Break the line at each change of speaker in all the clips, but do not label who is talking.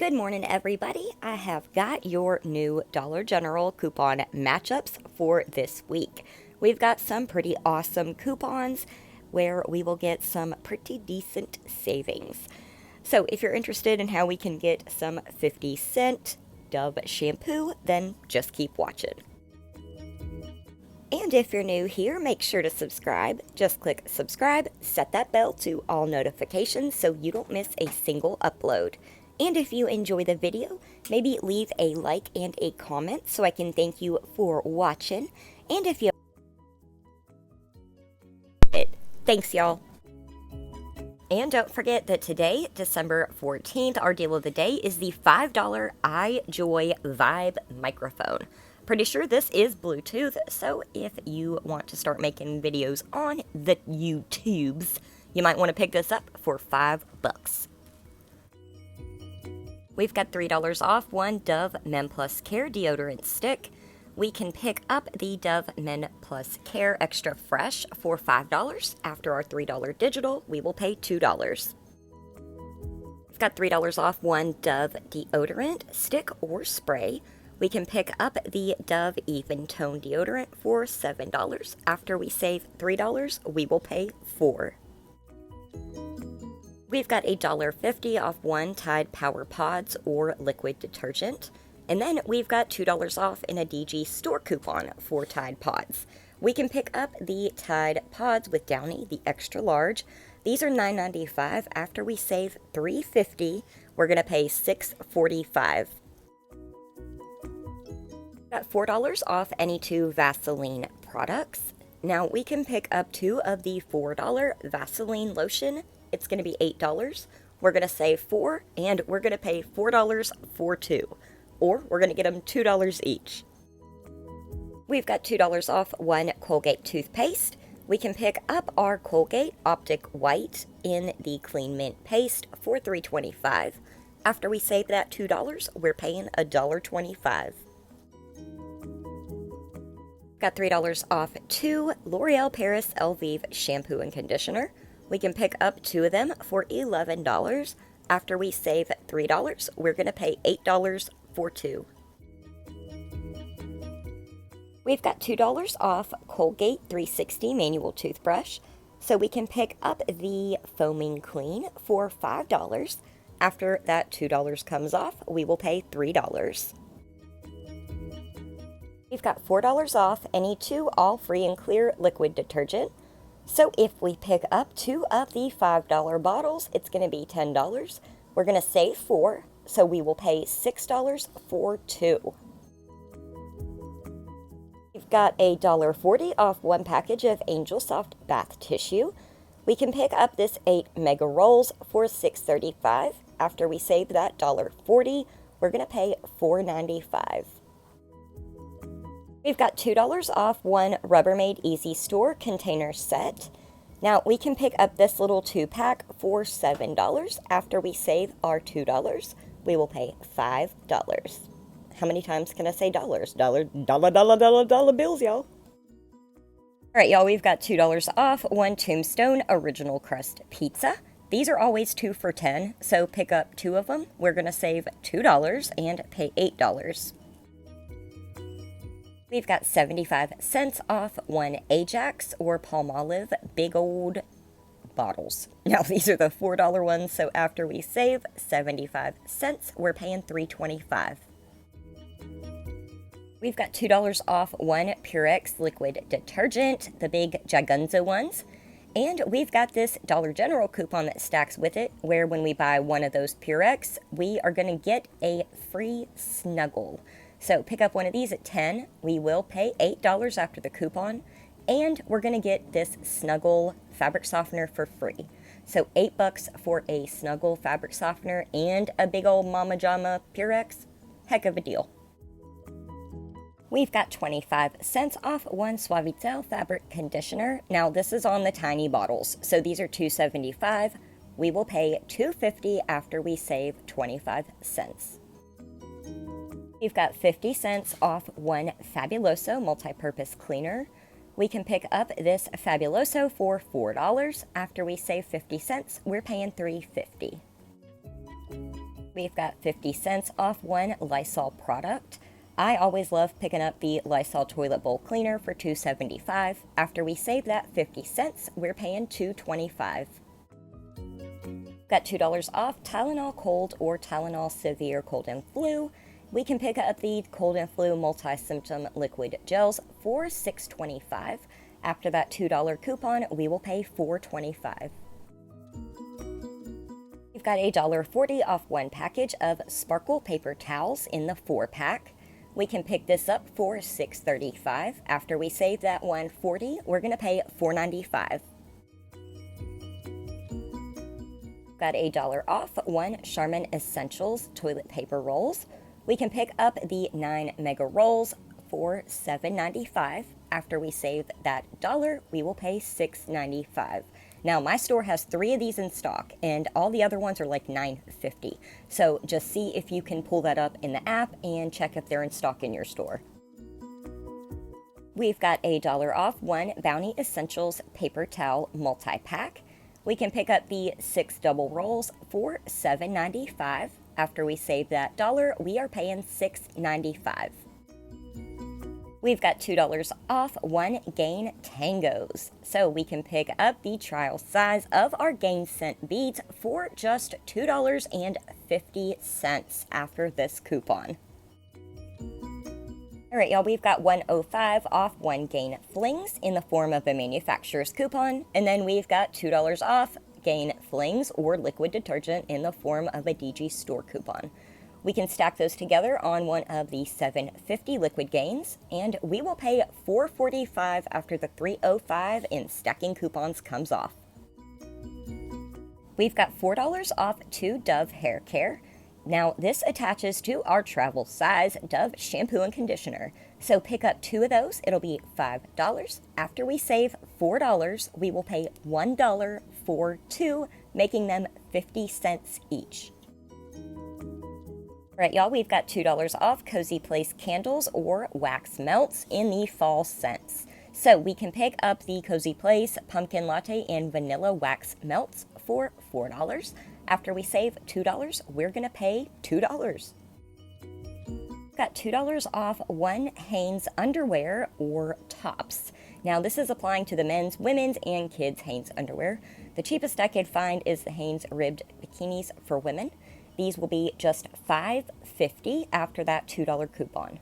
Good morning, everybody. I have got your new Dollar General coupon matchups for this week. We've got some pretty awesome coupons where we will get some pretty decent savings. So if you're interested in how we can get some 50-cent Dove shampoo, then just keep watching. And if you're new here, make sure to subscribe. Just click subscribe, set that bell to all notifications so you don't miss a single upload. And if you enjoy the video, maybe leave a like and a comment so I can thank you for watching. And if you thanks, y'all. And don't forget that today, December 14th, our deal of the day is the $5 iJoy Vibe microphone. Pretty sure this is Bluetooth, so if you want to start making videos on the YouTubes, you might want to pick this up for $5. We've got $3 off one Dove Men Plus Care deodorant stick. We can pick up the Dove Men Plus Care Extra Fresh for $5. After our $3 digital, we will pay $2. We've got $3 off one Dove deodorant stick or spray. We can pick up the Dove Even Tone deodorant for $7. After we save $3, we will pay $4. We've got $1.50 off one Tide Power Pods or liquid detergent. And then we've got $2 off in a DG store coupon for Tide Pods. We can pick up the Tide Pods with Downy, the extra large. These are $9.95. After we save $3.50, we're going to pay $6.45. Got $4 off any two Vaseline products. Now we can pick up two of the $4 Vaseline lotion. It's going to be $8. We're going to save $4, and we're going to pay $4 for two. Or we're going to get them $2 each. We've got $2 off one Colgate toothpaste. We can pick up our Colgate Optic White in the Clean Mint paste for $3.25. After we save that $2, we're paying $1.25. Got $3 off two L'Oreal Paris Elvive shampoo and conditioner. We can pick up two of them for $11. After we save $3, we're going to pay $8 for two. We've got $2 off Colgate 360 manual toothbrush. So we can pick up the Foaming Clean for $5. After that $2 comes off, we will pay $3. We've got $4 off any two all free and clear liquid detergent. So if we pick up two of the $5 bottles, it's going to be $10. We're going to save $4, so we will pay $6 for two. We've got $1.40 off one package of Angel Soft bath tissue. We can pick up this 8 mega rolls for $6.35. After we save that $1.40, we're going to pay $4.95. We've got $2 off one Rubbermaid Easy Store container set. Now, we can pick up this little 2-pack for $7. After we save our $2, we will pay $5. How many times can I say dollars? Dollar bills, y'all. All right, y'all, we've got $2 off one Tombstone Original Crust Pizza. These are always 2 for $10, so pick up two of them. We're going to save $2 and pay $8. We've got 75 cents off one Ajax or Palmolive big old bottles. Now, these are the $4 ones, so after we save 75 cents, we're paying $3.25. We've got $2 off one Purex liquid detergent, the big Giganza ones. And we've got this Dollar General coupon that stacks with it, where when we buy one of those Purex, we are going to get a free snuggle. So pick up one of these at $10. We will pay $8 after the coupon, and we're going to get this Snuggle fabric softener for free. So $8 for a Snuggle fabric softener and a big old Mama Jama Purex. Heck of a deal. We've got 25 cents off one Suavitel fabric conditioner. Now this is on the tiny bottles, so these are $2.75. We will pay $2.50 after we save 25 cents. We've got 50 cents off one Fabuloso multi-purpose cleaner. We can pick up this Fabuloso for $4. After we save 50 cents, we're paying $3.50. We've got 50 cents off one Lysol product. I always love picking up the Lysol toilet bowl cleaner for $2.75. After we save that 50 cents, we're paying $2.25. Got $2 off Tylenol Cold or Tylenol Severe Cold and Flu. We can pick up the Cold and Flu multi-symptom liquid gels for $6.25. After that $2 coupon, we will pay $4.25. We've got $1.40 off one package of Sparkle paper towels in the 4-pack. We can pick this up for $6.35. After we save that $1.40, we're going to pay $4.95. Got $1 off one Charmin Essentials toilet paper rolls. We can pick up the 9 mega rolls for $7.95. After we save that $1, we will pay $6.95. Now, my store has 3 of these in stock, and all the other ones are like $9.50. So just see if you can pull that up in the app and check if they're in stock in your store. We've got $1 off one Bounty Essentials paper towel multi-pack. We can pick up the 6 double rolls for $7.95. After we save that $1, we are paying $6.95. We've got $2 off one Gain Tangos. So we can pick up the trial size of our Gain scent beads for just $2.50 after this coupon. All right, y'all, we've got $1.05 off one Gain Flings in the form of a manufacturer's coupon. And then we've got $2 off Gain Flings or liquid detergent in the form of a DG store coupon. We can stack those together on one of the $7.50 liquid Gains, and we will pay $4.45 after the $3.05 in stacking coupons comes off. We've got $4 off 2 Dove hair care. Now, this attaches to our travel size Dove shampoo and conditioner. So pick up 2 of those, it'll be $5. After we save $4, we will pay $1 for 2, making them 50 cents each. All right, y'all, we've got $2 off Cozy Place candles or wax melts in the fall scents. So we can pick up the Cozy Place pumpkin latte and vanilla wax melts for $4. After we save $2, we're going to pay $2. Got $2 off one Hanes underwear or tops. Now, this is applying to the men's, women's, and kids' Hanes underwear. The cheapest I could find is the Hanes ribbed bikinis for women. These will be just $5.50 after that $2 coupon.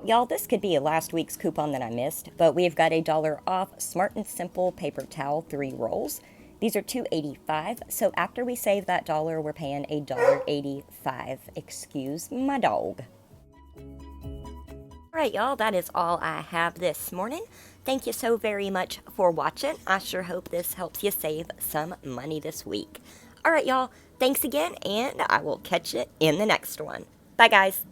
Y'all, this could be last week's coupon that I missed, but we've got $1 off Smart and Simple paper towel 3 rolls. These are $2.85, so after we save that $1, we're paying $1.85. Excuse my dog. All right, y'all, that is all I have this morning. Thank you so very much for watching. I sure hope this helps you save some money this week. All right, y'all, thanks again, and I will catch you in the next one. Bye, guys.